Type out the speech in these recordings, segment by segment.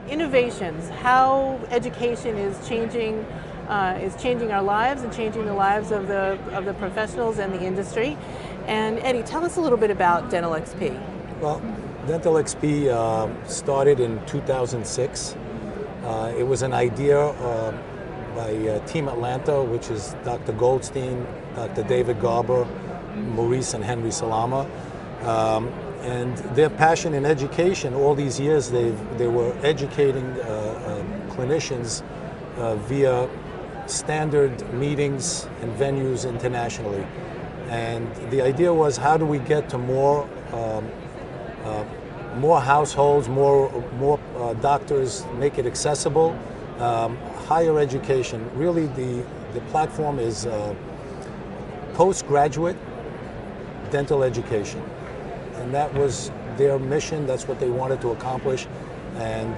Innovations, how education is changing our lives and changing the lives of the professionals and the industry. And Eddie, tell us a little bit about Dental XP. Well, Dental XP started in 2006. It was an idea by Team Atlanta, which is Dr. Goldstein, Dr. David Garber, Maurice and Henry Salama. And their passion in education, all these years they were educating clinicians via standard meetings and venues internationally. And the idea was, how do we get to more households, more doctors, make it accessible, higher education. Really the platform is postgraduate dental education. And that was their mission, that's what they wanted to accomplish. And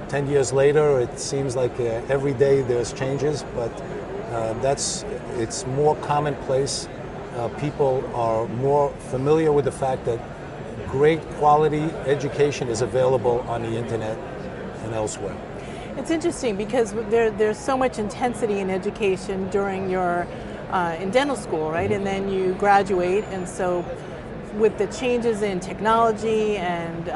10 years later, it seems like every day there's changes, but it's more commonplace. People are more familiar with the fact that great quality education is available on the internet and elsewhere. It's interesting because there's so much intensity in education during your in dental school, right? And then you graduate, and so with the changes in technology and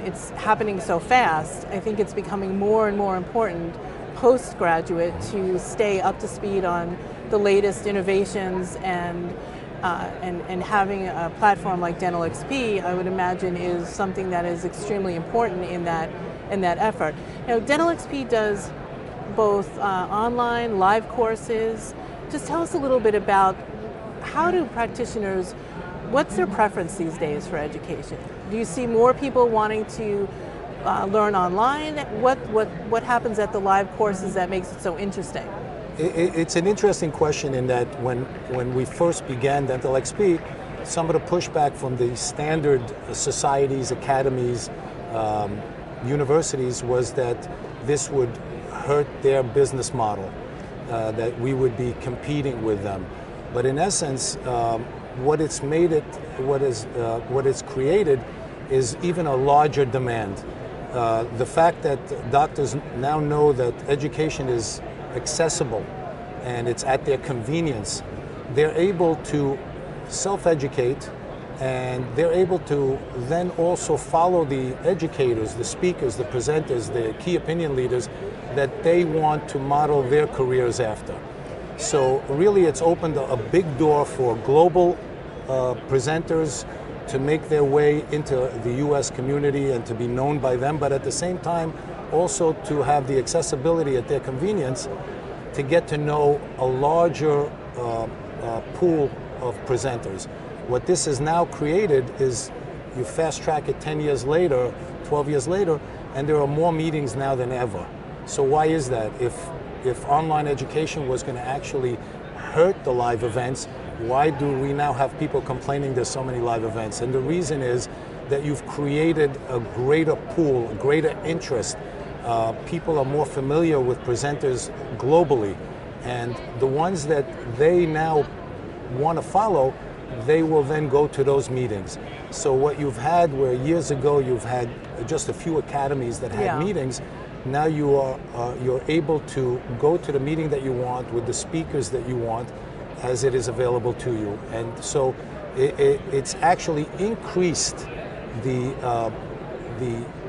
it's happening so fast, I think it's becoming more and more important postgraduate to stay up to speed on the latest innovations, and having a platform like Dental XP, I would imagine, is something that is extremely important in that effort. You know, Dental XP does both online, live courses. Just tell us a little bit about how do practitioners, what's their preference these days for education? Do you see more people wanting to learn online? What happens at the live courses that makes it so interesting? It's an interesting question in that when we first began Dental XP, some of the pushback from the standard societies, academies, universities was that this would hurt their business model, that we would be competing with them. But in essence, what it's created is even a larger demand. The fact that doctors now know that education is accessible and it's at their convenience, they're able to self-educate, and they're able to then also follow the educators, the speakers, the presenters, the key opinion leaders that they want to model their careers after. So really it's opened a big door for global presenters to make their way into the US community and to be known by them, but at the same time also to have the accessibility at their convenience to get to know a larger pool of presenters. What this has now created is you fast track it 10 years later, 12 years later, and there are more meetings now than ever. So why is that? If online education was going to actually hurt the live events, why do we now have people complaining there's so many live events? And the reason is that you've created a greater pool, a greater interest. People are more familiar with presenters globally, and the ones that they now want to follow, they will then go to those meetings. So what you've had, where years ago you've had just a few academies that had meetings, now you're able to go to the meeting that you want with the speakers that you want as it is available to you. And so it's actually increased the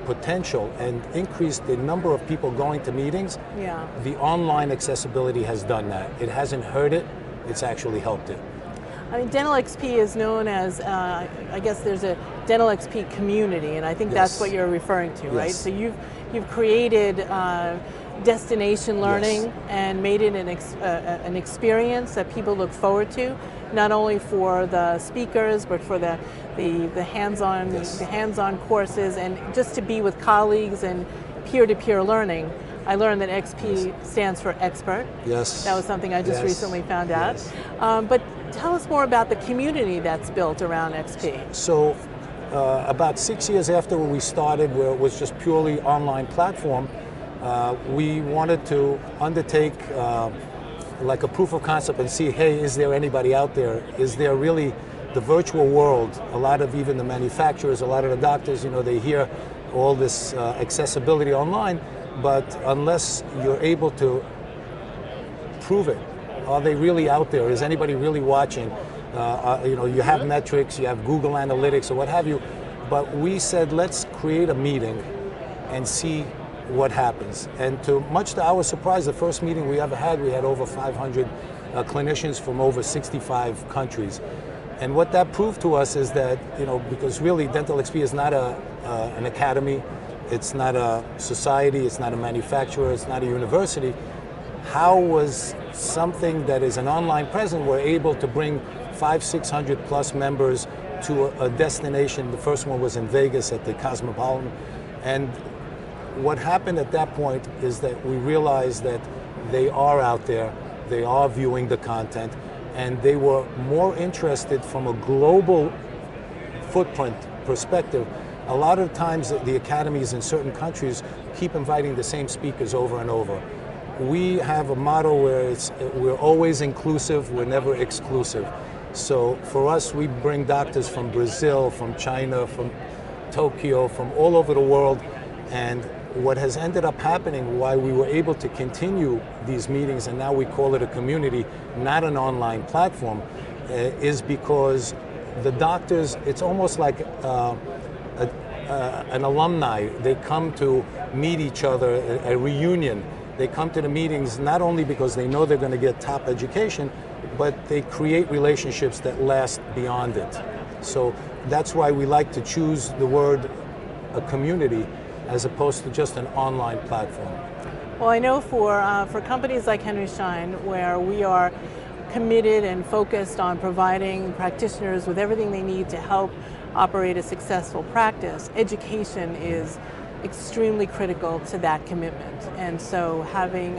potential and increased the number of people going to meetings. Yeah. The online accessibility has done that. It hasn't hurt it, it's actually helped it. I mean, Dental XP is known as, I guess there's a Dental XP community, and I think that's what you're referring to, right? So you've created destination learning and made it an experience that people look forward to, not only for the speakers, but for the hands-on courses, and just to be with colleagues and peer-to-peer learning. I learned that XP stands for expert. Yes. That was something I just recently found out. But tell us more about the community that's built around XP. So about 6 years after we started, where it was just purely online platform, we wanted to undertake like a proof of concept and see, hey, is there anybody out there? Is there really the virtual world? A lot of even the manufacturers, a lot of the doctors, you know, they hear all this accessibility online, but unless you're able to prove it, are they really out there? Is anybody really watching? You have metrics, you have Google Analytics or what have you, but we said let's create a meeting and see what happens. And much to our surprise, the first meeting we ever had, we had over 500 clinicians from over 65 countries. And what that proved to us is that, because really Dental XP is not an academy, it's not a society, it's not a manufacturer, it's not a university. How was something that is an online presence, we're able to bring 500-600 plus members to a destination? The first one was in Vegas at the Cosmopolitan. And what happened at that point is that we realized that they are out there, they are viewing the content, and they were more interested from a global footprint perspective. A lot of times the academies in certain countries keep inviting the same speakers over and over. We have a motto where we're always inclusive, we're never exclusive. So for us, we bring doctors from Brazil, from China, from Tokyo, from all over the world. And what has ended up happening, why we were able to continue these meetings, and now we call it a community, not an online platform, is because the doctors, it's almost like an alumni. They come to meet each other, a reunion. They come to the meetings not only because they know they're going to get top education, but they create relationships that last beyond it. So that's why we like to choose the word a community as opposed to just an online platform. Well, I know for companies like Henry Schein, where we are committed and focused on providing practitioners with everything they need to help operate a successful practice, education is extremely critical to that commitment. And so having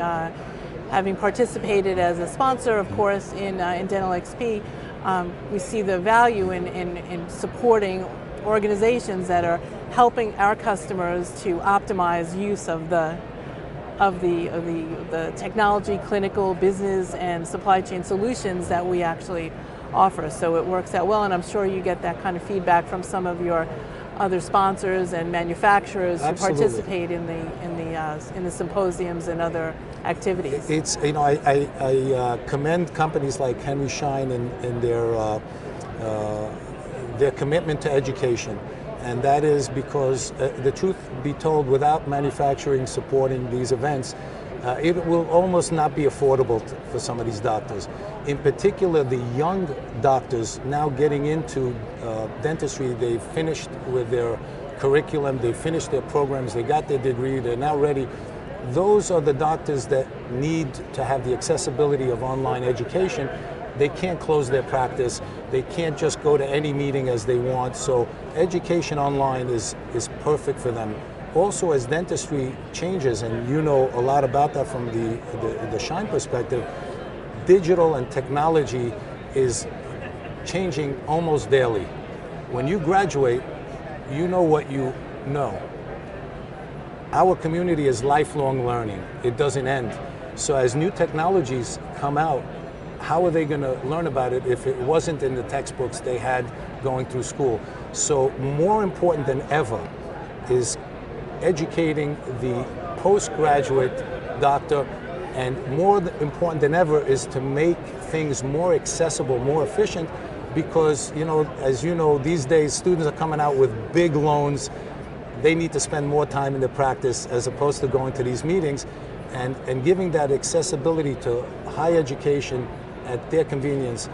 participated as a sponsor, of course, in Dental XP, we see the value in supporting organizations that are helping our customers to optimize use of the technology, clinical, business, and supply chain solutions that we actually offer. So it works out well, and I'm sure you get that kind of feedback from some of your other sponsors and manufacturers who participate in the symposiums and other activities. It's I commend companies like Henry Schein and their commitment to education. And that is because, the truth be told, without manufacturing supporting these events, it will almost not be affordable for some of these doctors. In particular, the young doctors now getting into dentistry, they've finished with their curriculum, they've finished their programs, they got their degree, they're now ready. Those are the doctors that need to have the accessibility of online education. They can't close their practice. They can't just go to any meeting as they want. So education online is perfect for them. Also, as dentistry changes, and you know a lot about that from the Schein perspective, digital and technology is changing almost daily. When you graduate, you know what you know. Our community is lifelong learning. It doesn't end. So as new technologies come out, how are they going to learn about it if it wasn't in the textbooks they had going through school? So more important than ever is educating the postgraduate doctor, and more important than ever is to make things more accessible, more efficient, because, as you know, these days students are coming out with big loans. They need to spend more time in the practice as opposed to going to these meetings, and giving that accessibility to high education at their convenience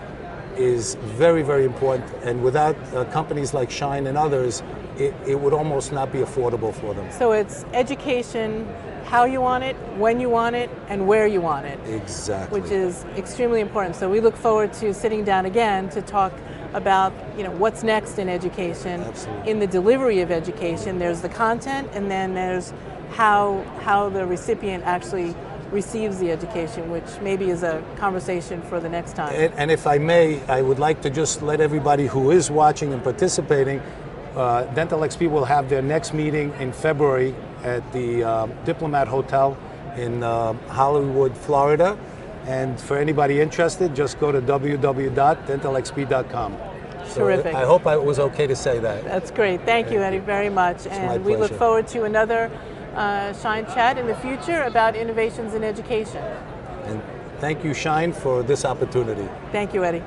is very, very important. And without companies like Schein and others, it would almost not be affordable for them. So it's education, how you want it, when you want it, and where you want it. Exactly. Which is extremely important. So we look forward to sitting down again to talk about what's next in education. Absolutely. In the delivery of education, there's the content, and then there's how the recipient actually receives the education, which maybe is a conversation for the next time. And if I may, I would like to just let everybody who is watching and participating, Dental XP will have their next meeting in February at the Diplomat Hotel in Hollywood, Florida. And for anybody interested, just go to www.dentalxp.com. So Terrific. I hope I was okay to say that. That's great. Thank you, Eddie, very much. And we look pleasure. forward to another Schein chat in the future about innovations in education. And thank you, Schein, for this opportunity. Thank you, Eddie.